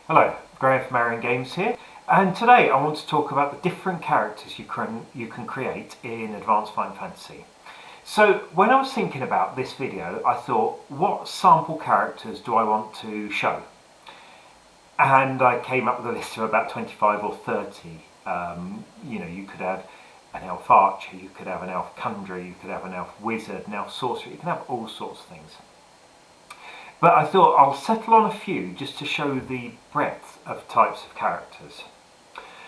Hello, Graham from ArionGames here, and today I want to talk about the different characters you can create in Advanced Final Fantasy. So when I was thinking about this video, I thought, what sample characters do I want to show? And I came up with a list of about 25 or 30. You could have an elf archer, you could have an elf conjurer, you could have an elf wizard, an elf sorcerer, you can have all sorts of things. But I thought I'll settle on a few just to show the breadth of types of characters.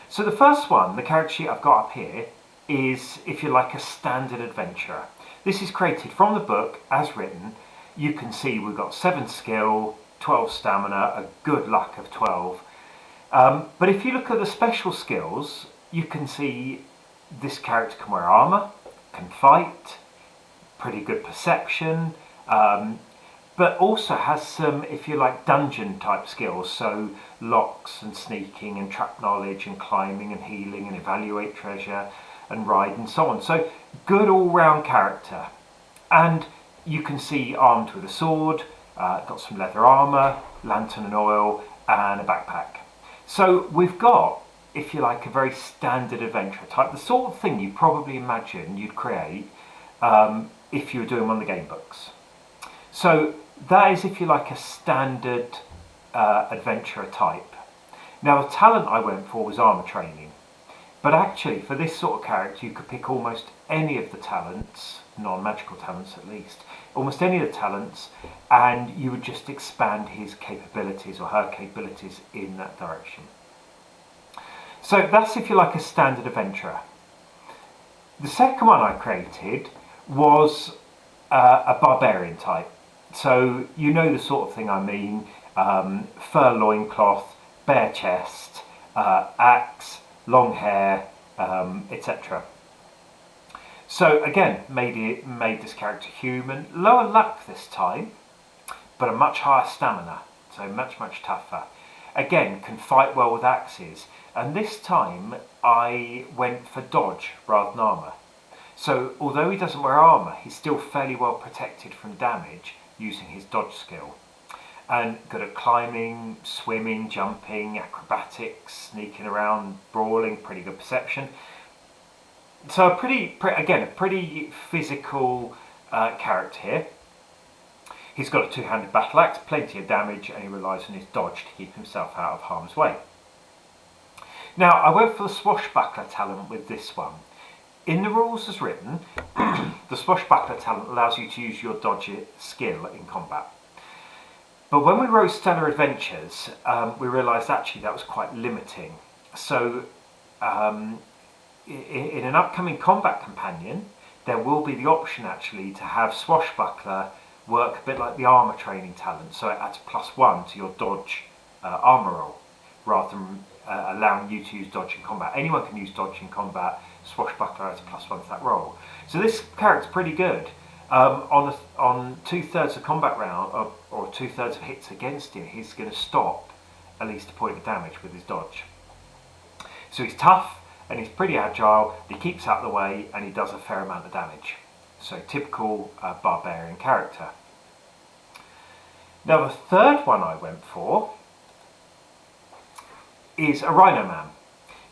So the first one, the character sheet I've got up here, is, if you like, a standard adventurer. This is created from the book as written. You can see we've got 7 skill, 12 stamina, a good luck of 12. But if you look at the special skills, you can see this character can wear armour, can fight, pretty good perception, but also has some, if you like, dungeon type skills, so locks and sneaking and trap knowledge and climbing and healing and evaluate treasure and ride and so on. So good all-round character. And you can see armed with a sword, got some leather armour, lantern and oil, and a backpack. So we've got, if you like, a very standard adventurer type, the sort of thing you probably imagine you'd create if you were doing one of the game books. So that is, if you like, a standard adventurer type. Now the talent I went for was armour training, but actually for this sort of character you could pick almost any of the talents, non-magical talents at least, almost any of the talents, and you would just expand his capabilities or her capabilities in that direction. So that's, if you like, a standard adventurer. The second one I created was a barbarian type. So you know the sort of thing I mean, fur loincloth, bare chest, axe, long hair, etc. So again, made this character human, lower luck this time, but a much higher stamina, so much tougher. Again, can fight well with axes, and this time I went for dodge rather than armour. So although he doesn't wear armour, he's still fairly well protected from damage using his dodge skill, and good at climbing, swimming, jumping, acrobatics, sneaking around, brawling, pretty good perception. So a pretty physical character here. He's got a two-handed battle axe, plenty of damage, and he relies on his dodge to keep himself out of harm's way. Now I went for the swashbuckler talent with this one. In the rules as written, the swashbuckler talent allows you to use your dodge skill in combat. But when we wrote Stellar Adventures, we realised actually that was quite limiting. So in an upcoming combat companion, there will be the option actually to have swashbuckler work a bit like the armour training talent. So it adds +1 to your dodge armour roll, rather than allowing you to use dodge in combat. Anyone can use dodge in combat. Swashbuckler adds +1 to that roll. So this character's pretty good. On 2/3 of combat round, or 2/3 of hits against him, he's going to stop at least a point of damage with his dodge. So he's tough and he's pretty agile, he keeps out of the way, and he does a fair amount of damage. So typical barbarian character. Now the third one I went for is a Rhino Man.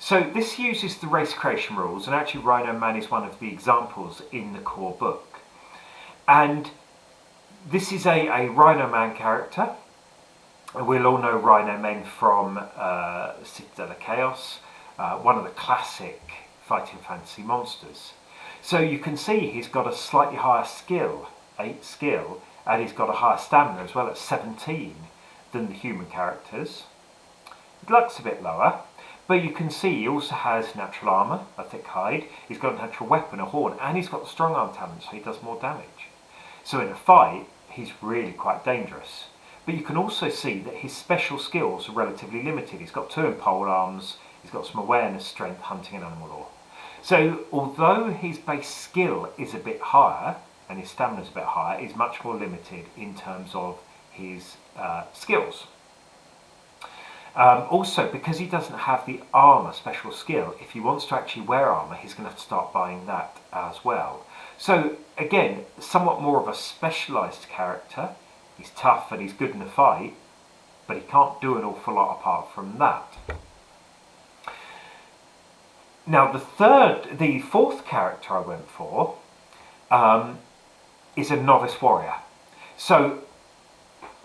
So this uses the race creation rules, and actually Rhino Man is one of the examples in the core book. And this is a Rhino Man character. We'll all know Rhino Men from Citadel of Chaos, one of the classic fighting fantasy monsters. So you can see he's got a slightly higher skill, 8 skill, and he's got a higher stamina as well at 17 than the human characters. His luck's a bit lower, but you can see he also has natural armour, a thick hide, he's got a natural weapon, a horn, and he's got the strong arm talent, so he does more damage. So in a fight, he's really quite dangerous. But you can also see that his special skills are relatively limited. He's got 2 in pole arms, he's got some awareness, strength, hunting and animal law. So although his base skill is a bit higher, and his stamina is a bit higher, he's much more limited in terms of his skills. Also, because he doesn't have the armour special skill, if he wants to actually wear armour, he's going to have to start buying that as well. So again, somewhat more of a specialised character. He's tough and he's good in the fight, but he can't do an awful lot apart from that. Now the fourth character I went for is a novice warrior. So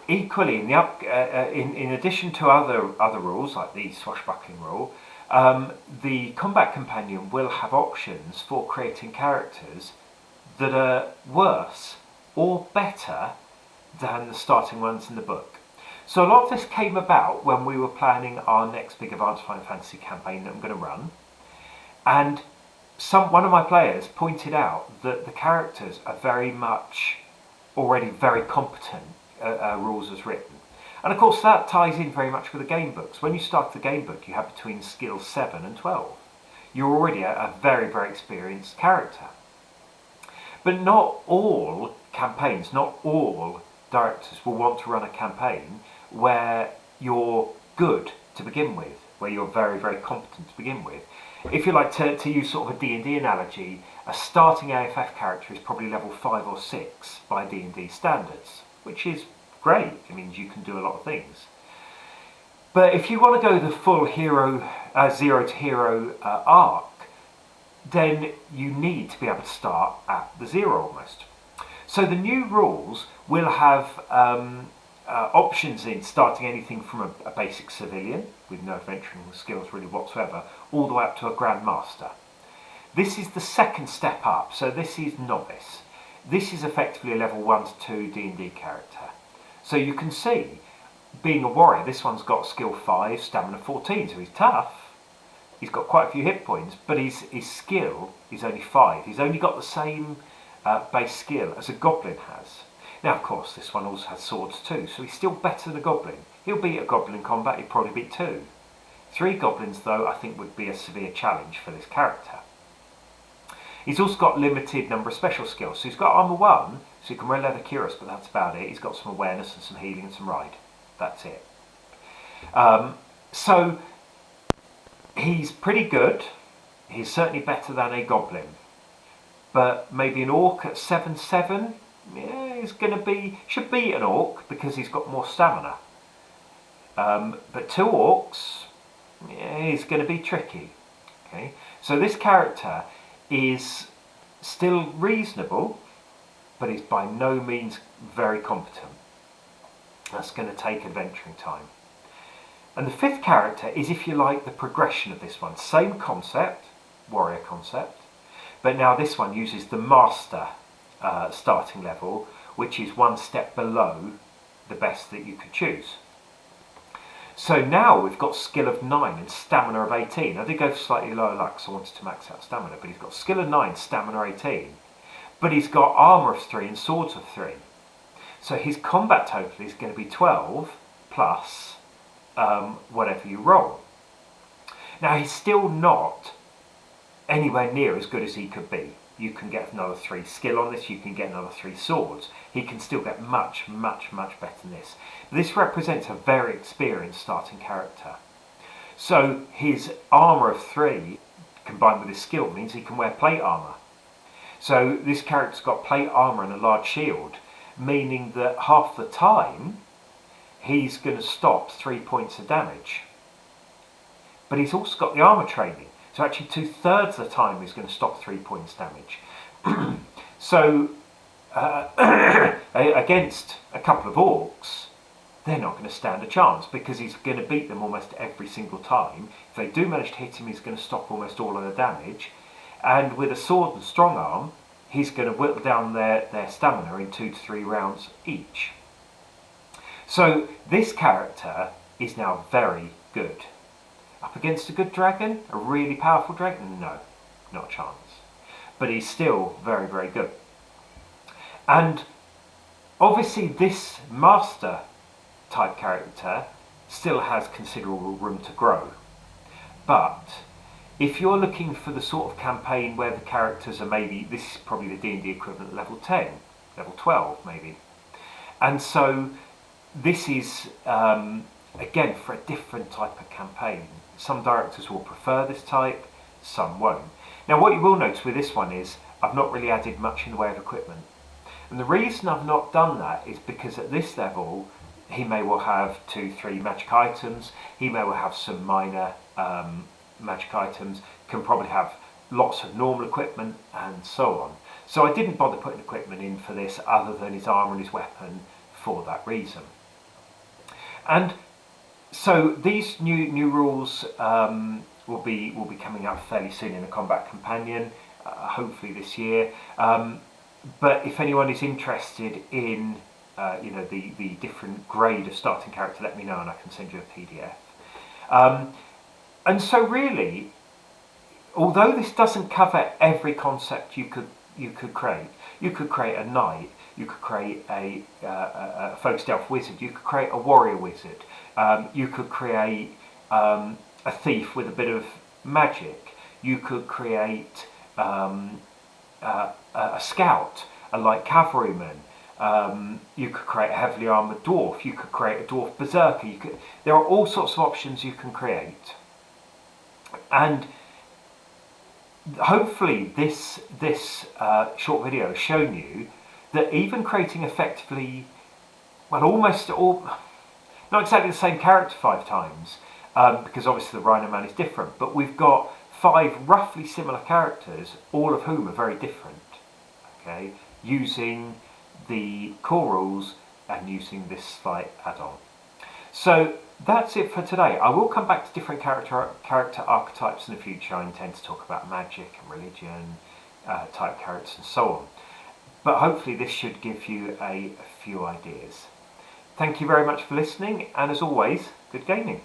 equally, in addition to other rules like the swashbuckling rule, the combat companion will have options for creating characters that are worse or better than the starting ones in the book. So a lot of this came about when we were planning our next big Advanced Final Fantasy campaign that I'm going to run, and one of my players pointed out that the characters are very much already very competent rules as written. And of course that ties in very much with the game books. When you start the game book, you have between skills 7 and 12. You're already a very, very experienced character. But not all campaigns, not all directors will want to run a campaign where you're good to begin with, where you're very, very competent to begin with. If you like to use sort of a D&D analogy, a starting AFF character is probably level 5 or 6 by D&D standards, which is great. It means you can do a lot of things. But if you want to go the full hero, zero to hero arc, then you need to be able to start at the zero almost. So the new rules will have options in starting anything from a basic civilian with no adventuring skills really whatsoever, all the way up to a grandmaster. This is the second step up, so this is novice. This is effectively a level 1 to 2 D&D character. So you can see, being a warrior, this one's got skill 5, stamina 14, so he's tough. He's got quite a few hit points, but his skill is only 5. He's only got the same base skill as a goblin has. Now, of course, this one also has swords too, so he's still better than a goblin. He'll beat a goblin in combat, he'd probably beat 2. 3 goblins, though, I think would be a severe challenge for this character. He's also got limited number of special skills. So he's got armor 1, so he can wear leather cuirass, but that's about it. He's got some awareness and some healing and some ride. That's it. So he's pretty good. He's certainly better than a goblin. But maybe an orc at 7/7, yeah, should beat an orc because he's got more stamina. But 2 orcs, yeah, he's going to be tricky. Okay, so this character is still reasonable, but is by no means very competent. That's going to take adventuring time. And the 5th character is, if you like, the progression of this one. Same concept, warrior concept, but now this one uses the master starting level, which is 1 step below the best that you could choose. So now we've got skill of 9 and stamina of 18. I did go for slightly lower luck, so I wanted to max out stamina, but he's got skill of 9, stamina 18. But he's got armour of 3 and swords of 3. So his combat total is going to be 12 plus whatever you roll. Now he's still not anywhere near as good as he could be. You can get another 3 skill on this, you can get another 3 swords. He can still get much, much, much better than this. This represents a very experienced starting character. So his armour of 3 combined with his skill means he can wear plate armour. So this character's got plate armour and a large shield, meaning that half the time he's going to stop 3 points of damage. But he's also got the armour training. So actually 2/3 of the time he's going to stop 3 points damage. So against a couple of orcs, they're not going to stand a chance because he's going to beat them almost every single time. If they do manage to hit him, he's going to stop almost all of the damage. And with a sword and strong arm, he's going to whittle down their stamina in 2 to 3 rounds each. So this character is now very good. Up against a good dragon? A really powerful dragon? No, not a chance. But he's still very, very good. And obviously this master type character still has considerable room to grow. But if you're looking for the sort of campaign where the characters are maybe, this is probably the D&D equivalent, level 10, level 12 maybe. And so this is, again, for a different type of campaign. Some directors will prefer this type, some won't. Now what you will notice with this one is I've not really added much in the way of equipment. And the reason I've not done that is because at this level He may well have 2-3 magic items. He may well have some minor magic items. Can probably have lots of normal equipment and so on. So I didn't bother putting equipment in for this other than his armor and his weapon for that reason. And so these new rules will be coming out fairly soon in a combat companion, hopefully this year. But if anyone is interested in the different grade of starting character, let me know and I can send you a PDF. And so really, although this doesn't cover every concept you could create a knight, you could create a focused elf wizard, you could create a warrior wizard, you could create a thief with a bit of magic, you could create a scout, a light cavalryman, you could create a heavily armoured dwarf, you could create a dwarf berserker, there are all sorts of options you can create. And hopefully this short video has shown you that even creating effectively, well, almost all, not exactly the same character 5 times, because obviously the Rhino Man is different, but we've got 5 roughly similar characters, all of whom are very different, okay, using the core rules and using this slight add-on. So that's it for today. I will come back to different character archetypes in the future. I intend to talk about magic and religion type characters and so on. But hopefully this should give you a few ideas. Thank you very much for listening, and as always, good gaming.